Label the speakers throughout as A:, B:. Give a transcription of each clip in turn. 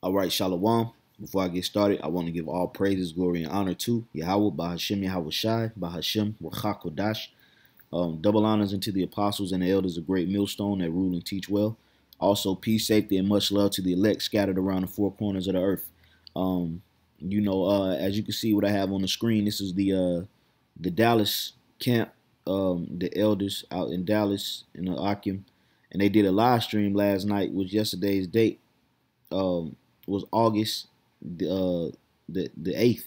A: All right, Shalom. Before I get started, I want to give all praises, glory, and honor to Yahweh, Bahashem Yahweh Shai, Bahashem Wachakodash. Double honors unto the apostles and the elders of Great Millstone that rule and teach well. Also, peace, safety, and much love to the elect scattered around the four corners of the earth. As you can see what I have on the screen, this is the Dallas camp, the elders out in Dallas in the Akim, and they did a live stream last night, which yesterday's date was August the 8th,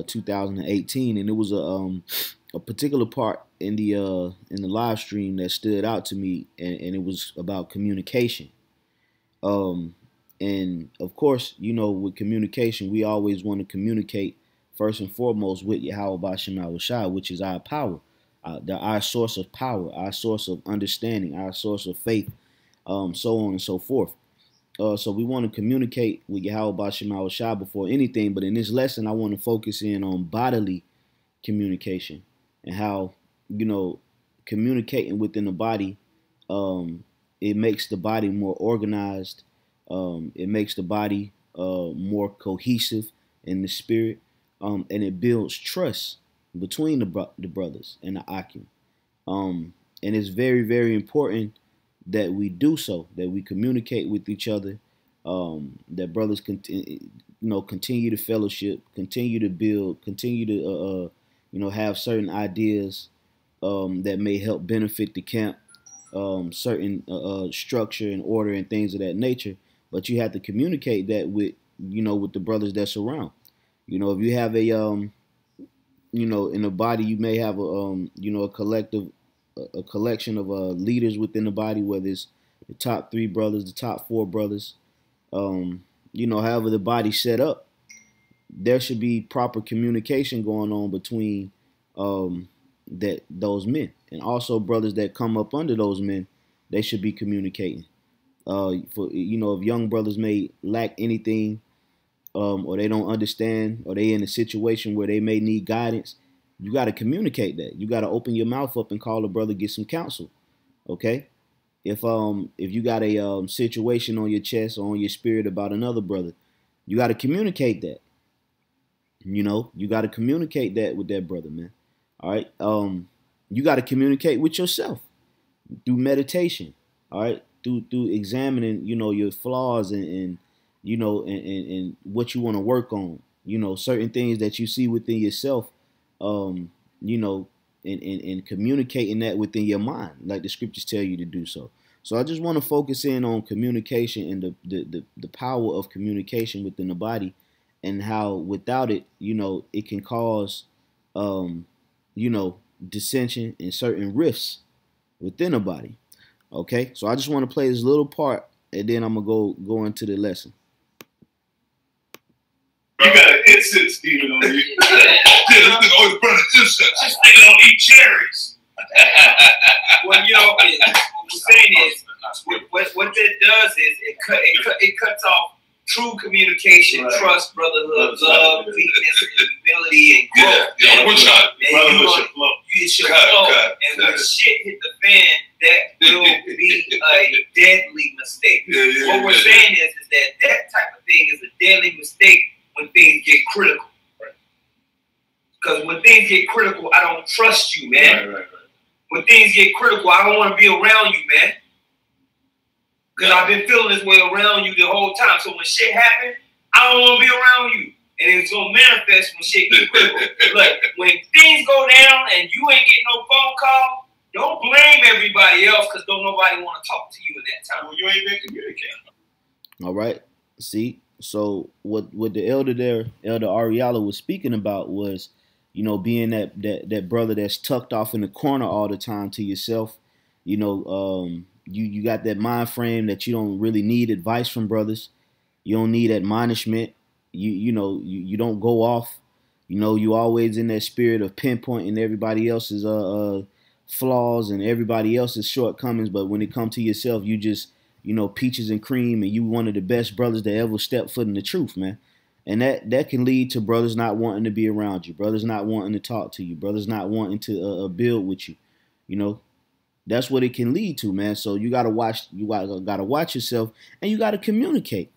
A: 2018, and it was a particular part in the live stream that stood out to me, and it was about communication. And of course, with communication, we always want to communicate first and foremost with Yahweh Bashem Yahushua, which is our power, our source of power, our source of understanding, our source of faith, so on and so forth. So we want to communicate with Yahweh Bashem Yahushua before anything, but in this lesson, I want to focus in on bodily communication and how, communicating within the body, it makes the body more organized. It makes the body more cohesive in the spirit, and it builds trust between the brothers and the Akim. And it's very, very important that we do so, that we communicate with each other, that brothers continue to fellowship, continue to build, continue to have certain ideas that may help benefit the camp, certain structure and order and things of that nature. But you have to communicate that with the brothers that's around. If you have a in the body, you may have a collection of leaders within the body, whether it's the top 3 brothers, the top 4 brothers, however the body's set up, there should be proper communication going on between those men, and also brothers that come up under those men, they should be communicating. If young brothers may lack anything, or they don't understand, or they in a situation where they may need guidance, you got to communicate that. You got to open your mouth up and call a brother, get some counsel. Okay. If you got a situation on your chest or on your spirit about another brother, you got to communicate that. You got to communicate that with that brother, man. All right. You got to communicate with yourself through meditation. All right. Through examining, your flaws and what you want to work on. Certain things that you see within yourself. And communicating that within your mind, like the scriptures tell you to do so. So I just want to focus in on communication and the power of communication within the body, and how without it, it can cause, dissension and certain rifts within the body. Okay, so I just want to play this little part, and then I'm gonna go into the lesson.
B: You got an incense stealing on you. This nigga always burning incense. This nigga don't eat cherries.
C: Well, what we're saying is, what that does is it cuts off true communication, trust, brotherhood, love, weakness, humility, and growth.
B: Yeah, one shot.
C: You should flow. And when shit hit the fan, that will be a deadly mistake. What we're saying is that type of thing is a deadly mistake when things get critical. Because when things get critical, I don't trust you, man. Right. When things get critical, I don't want to be around you, man. Because I've been feeling this way around you the whole time. So when shit happens, I don't want to be around you. And it's going to manifest when shit gets critical. Look, when things go down and you ain't getting no phone call, don't blame everybody else, because don't nobody want to talk to you at that time.
B: Well, you ain't been communicating.
A: All right. See? So what the elder there, Elder Ariala, was speaking about was, being that brother that's tucked off in the corner all the time to yourself. You got that mind frame that you don't really need advice from brothers. You don't need admonishment. You don't go off. You always in that spirit of pinpointing everybody else's flaws and everybody else's shortcomings. But when it comes to yourself, you just peaches and cream, and you one of the best brothers that ever stepped foot in the truth, man. And that can lead to brothers not wanting to be around you, brothers not wanting to talk to you, brothers not wanting to build with you. That's what it can lead to, man. So you gotta watch yourself, and you gotta communicate.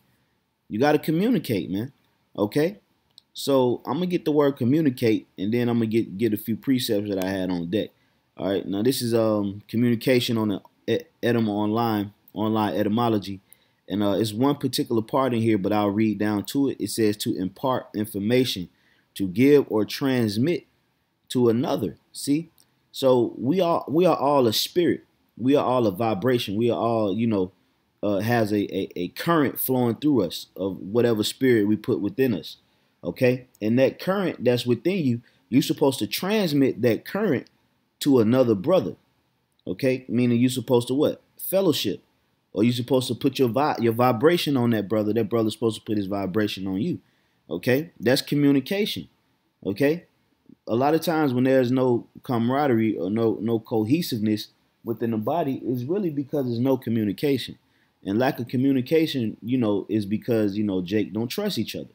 A: You got to communicate, man. Okay? So I'm going to get the word communicate, and then I'm going to get a few precepts that I had on deck. All right? Now, this is communication on the online etymology. And it's one particular part in here, but I'll read down to it. It says to impart information, to give or transmit to another. See? So we are all a spirit. We are all a vibration. We are all, has a current flowing through us of whatever spirit we put within us. Okay? And that current that's within you, you're supposed to transmit that current to another brother. Okay? Meaning you're supposed to what? Fellowship. Or you're supposed to put your vibration on that brother. That brother's supposed to put his vibration on you. Okay? That's communication. Okay? A lot of times when there's no camaraderie or no cohesiveness within the body, it's really because there's no communication. And lack of communication, is because, Jake don't trust each other.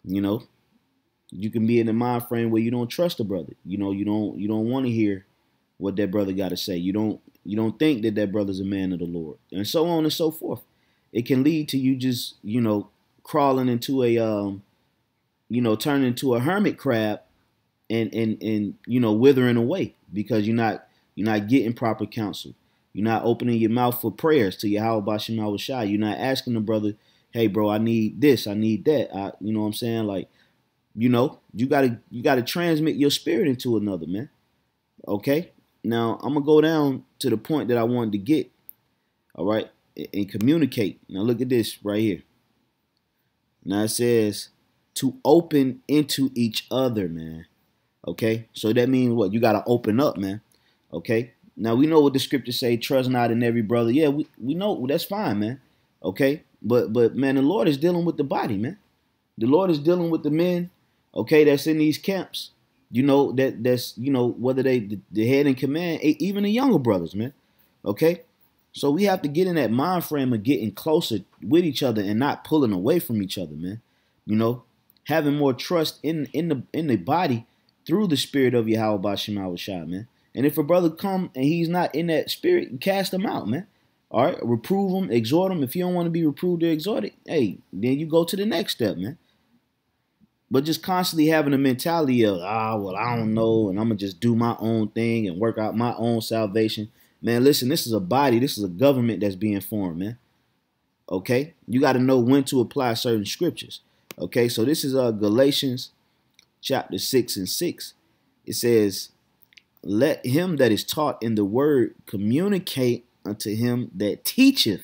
A: You can be in the mind frame where you don't trust a brother. You don't want to hear what that brother got to say. You don't think that brother's a man of the Lord, and so on and so forth. It can lead to you just, crawling into a, turning into a hermit crab and withering away because you're not getting proper counsel. You're not opening your mouth for prayers to Yahweh Shema Shai. You're not asking the brother, hey, bro, I need this, I need that. You know what I'm saying? Like, you gotta transmit your spirit into another, man. Okay? Now, I'm going to go down to the point that I wanted to get, all right, and communicate. Now, look at this right here. Now, it says to open into each other, man. Okay? So that means what? You got to open up, man. Okay? Now, we know what the scriptures say, trust not in every brother. Yeah, we know. That's fine, man. Okay? But man, the Lord is dealing with the body, man. The Lord is dealing with the men, okay, that's in these camps. That's whether they the head in command, even the younger brothers, man. Okay? So we have to get in that mind frame of getting closer with each other and not pulling away from each other, man. Having more trust in the body through the spirit of Yahweh Shema Shai, man. And if a brother come and he's not in that spirit, cast him out, man. All right, reprove him, exhort him. If you don't want to be reproved or exhorted, hey, then you go to the next step, man. But just constantly having a mentality of, well, I don't know, and I'm going to just do my own thing and work out my own salvation. Man, listen, this is a body. This is a government that's being formed, man. Okay? You got to know when to apply certain scriptures. Okay? So this is Galatians chapter 6 and 6. It says, let him that is taught in the word communicate unto him that teacheth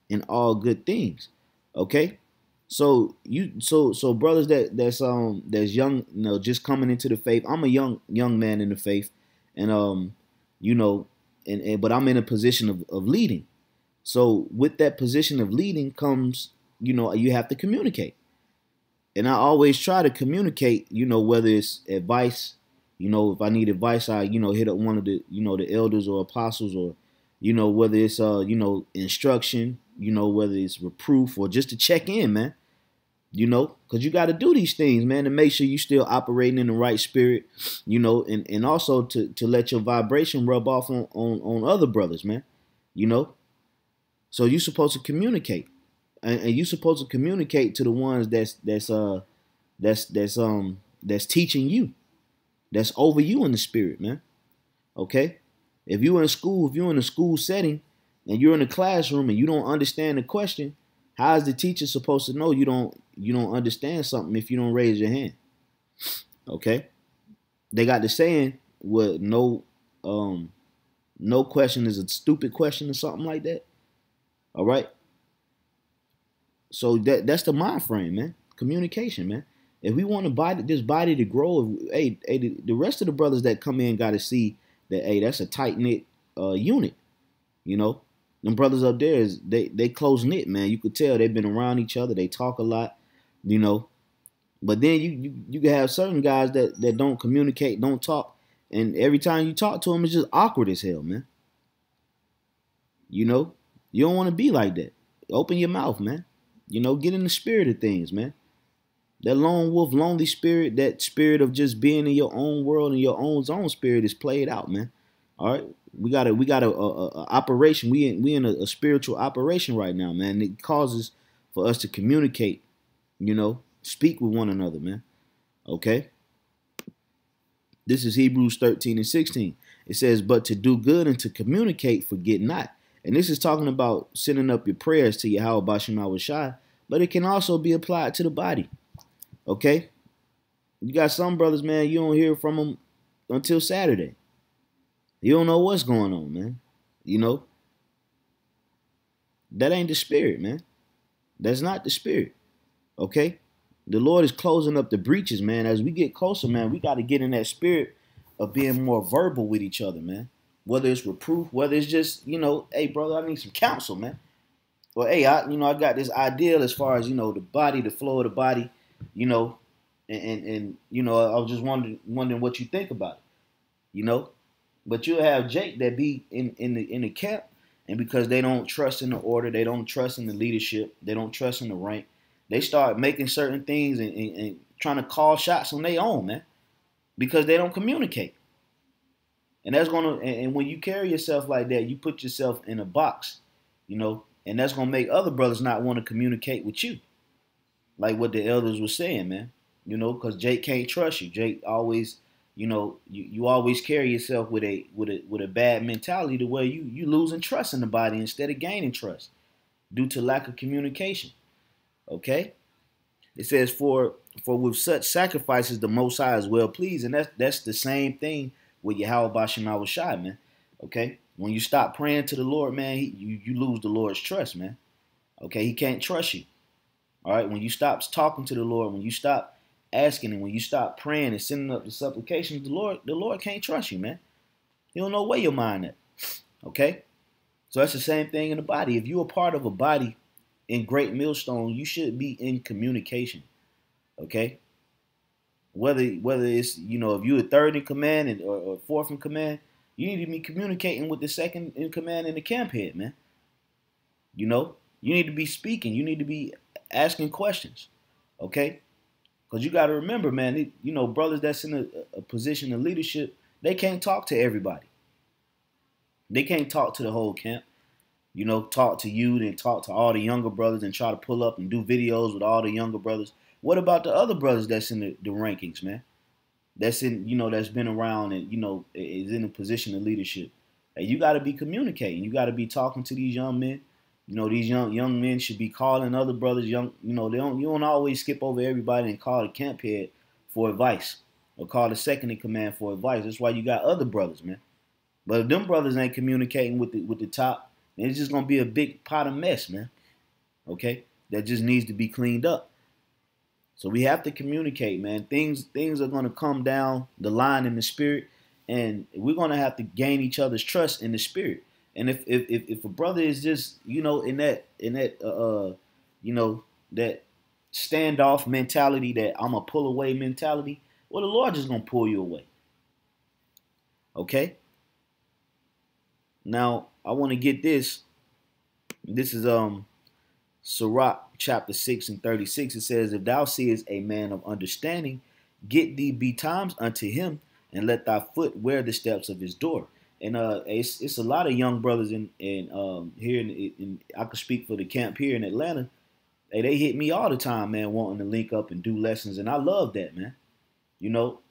A: in all good things. Okay? So brothers that's young, just coming into the faith. I'm a young man in the faith, and but I'm in a position of leading. So with that position of leading comes, you have to communicate. And I always try to communicate, whether it's advice, if I need advice, I, hit up one of the, the elders or apostles, or, whether it's, instruction, whether it's reproof or just to check in, man. Because you got to do these things, man, to make sure you still operating in the right spirit, and also to let your vibration rub off on other brothers, man, So you're supposed to communicate, and you're supposed to communicate to the ones that's teaching you, that's over you in the spirit, man. Okay, if you're in a school setting, and you're in a classroom and you don't understand the question, how is the teacher supposed to know you don't understand something if you don't raise your hand? Okay? They got the saying, no question is a stupid question or something like that. All right? So that's the mind frame, man. Communication, man. If we want this body to grow, the rest of the brothers that come in got to see that, that's a tight-knit unit, Them brothers up there, they close knit, man. You could tell they've been around each other. They talk a lot, But then you can have certain guys that don't communicate, don't talk, and every time you talk to them, it's just awkward as hell, man. You don't want to be like that. Open your mouth, man. Get in the spirit of things, man. That lone wolf, lonely spirit, that spirit of just being in your own world and your own zone spirit is played out, man. All right. We got a operation. We in a spiritual operation right now, man. It causes for us to communicate, speak with one another, man. Okay? This is Hebrews 13 and 16. It says, but to do good and to communicate, forget not. And this is talking about sending up your prayers to Yahweh Bashem Awashai, but it can also be applied to the body. Okay? You got some brothers, man, you don't hear from them until Saturday. You don't know what's going on, man. That ain't the spirit, man. That's not the spirit. Okay? The Lord is closing up the breaches, man. As we get closer, man, we got to get in that spirit of being more verbal with each other, man. Whether it's reproof, whether it's just, hey, brother, I need some counsel, man. Or, hey, I got this ideal as far as, the body, the flow of the body, and I was just wondering what you think about it, But you'll have Jake that be in the camp, and because they don't trust in the order, they don't trust in the leadership, they don't trust in the rank, they start making certain things and trying to call shots on their own, man, because they don't communicate. And that's and when you carry yourself like that, you put yourself in a box, and that's gonna make other brothers not want to communicate with you, like what the elders were saying, man. Because Jake can't trust you. Jake always, you always carry yourself with a bad mentality to where you losing trust in the body instead of gaining trust due to lack of communication. Okay, it says for with such sacrifices the Most High is well pleased, and that's the same thing with Yahweh Bashem Awashai, man. Okay, when you stop praying to the Lord, man, you lose the Lord's trust, man. Okay, He can't trust you. All right, when you stop talking to the Lord, when you stop asking, and when you stop praying and sending up the supplications, the Lord can't trust you, man. He don't know where your mind at. Okay, so that's the same thing in the body. If you're a part of a body in Great Millstone, you should be in communication. Okay, whether it's if you're a third in command or fourth in command, you need to be communicating with the second in command and the camp head, man. You need to be speaking. You need to be asking questions. Okay, because you got to remember, man. Brothers that's in a position of leadership, they can't talk to everybody. They can't talk to the whole camp. Talk to you, then talk to all the younger brothers and try to pull up and do videos with all the younger brothers. What about the other brothers that's in the rankings, man? That's that's been around and, is in a position of leadership. And you got to be communicating. You got to be talking to these young men. These young men should be calling other brothers. You don't always skip over everybody and call the camp head for advice or call the second in command for advice. That's why you got other brothers, man. But if them brothers ain't communicating with the top, then it's just gonna be a big pot of mess, man. Okay, that just needs to be cleaned up. So we have to communicate, man. Things are gonna come down the line in the spirit, and we're gonna have to gain each other's trust in the spirit. And if a brother is just in that that standoff mentality, that I'm a pull away mentality, well, the Lord just gonna pull you away. Okay. Now I want to get this. This is Sirach chapter 6 and 36. It says, if thou seest a man of understanding, get thee betimes unto him, and let thy foot wear the steps of his door. And it's a lot of young brothers in here in I could speak for the camp here in Atlanta. Hey, they hit me all the time, man, wanting to link up and do lessons, and I love that, man.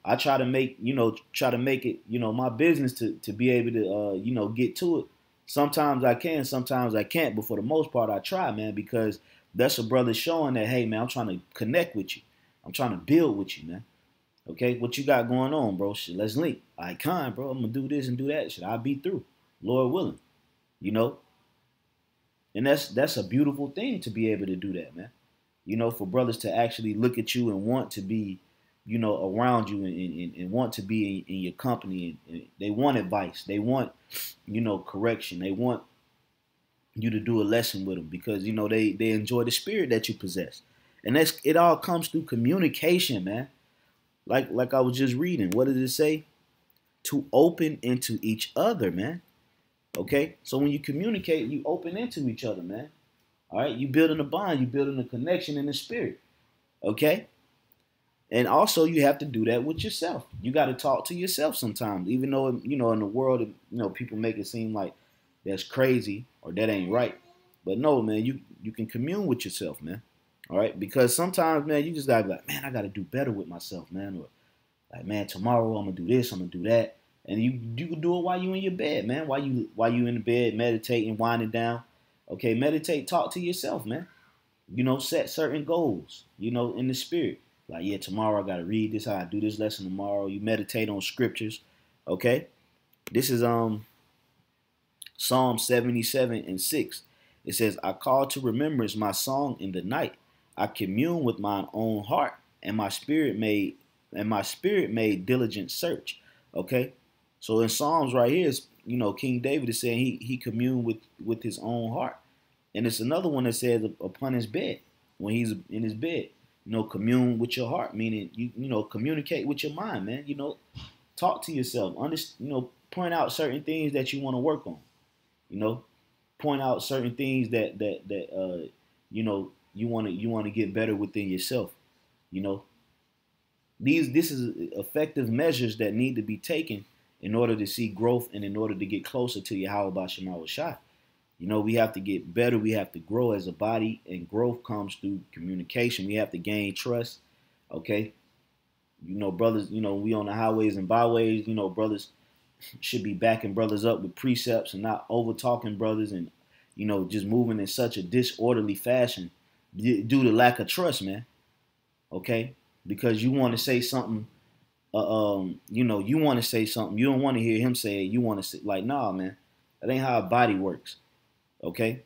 A: I try to make it, my business to be able to, get to it. Sometimes I can, sometimes I can't, but for the most part, I try, man, because that's a brother showing that, hey, man, I'm trying to connect with you. I'm trying to build with you, man. Okay, what you got going on, bro? Shit, let's link. I can, bro. I'm gonna do this and do that. Shit, I'll be through, Lord willing. And that's a beautiful thing to be able to do that, man. For brothers to actually look at you and want to be, around you and want to be in your company, and they want advice. They want, correction. They want you to do a lesson with them because, they enjoy the spirit that you possess. And it all comes through communication, man. Like I was just reading. What did it say? To open into each other, man. Okay? So when you communicate, you open into each other, man. All right? You building a bond. You building a connection in the spirit. Okay? And also, you have to do that with yourself. You got to talk to yourself sometimes, even though, in the world, people make it seem like that's crazy or that ain't right. But no, man, can commune with yourself, man. All right, because sometimes, man, you just gotta be like, man, I gotta do better with myself, man, or like, man, tomorrow I'm gonna do this, I'm gonna do that, and you can do it while you in your bed, man. While you in the bed, meditating, winding down. Okay, meditate, talk to yourself, man. You know, set certain goals. You know, in the spirit, like, yeah, tomorrow I gotta read this. How I do this lesson tomorrow. You meditate on scriptures. Okay, this is Psalm 77:6. It says, I call to remembrance my song in the night. I commune with mine own heart, and my spirit made diligent search. Okay? So in Psalms right here, is, you know, King David is saying he communed with his own heart. And it's another one that says upon his bed, when he's in his bed, you know, commune with your heart, meaning you know, communicate with your mind, man. You know, talk to yourself. You know, point out certain things that you want to work on. You know, point out certain things that you know, you want to get better within yourself. You know, this is effective measures that need to be taken in order to see growth and in order to get closer to Yahweh Shema Shai. You know, we have to get better. We have to grow as a body, and growth comes through communication. We have to gain trust. Okay, you know, brothers. You know, we on the highways and byways. You know, brothers should be backing brothers up with precepts and not over talking brothers, and, you know, just moving in such a disorderly fashion due to lack of trust, man. Okay, because you want to say something, you know, you want to say something, you don't want to hear him say it. You want to say, like, nah, man, that ain't how a body works. Okay,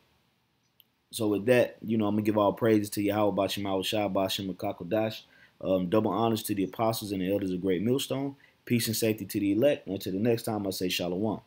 A: so with that, you know, I'm gonna give all praises to Yahweh Bashim Shai Bashim Kakodash. Double honors to the apostles and the elders of Great Millstone. Peace and safety to the elect. Until the next time, I say Shalom.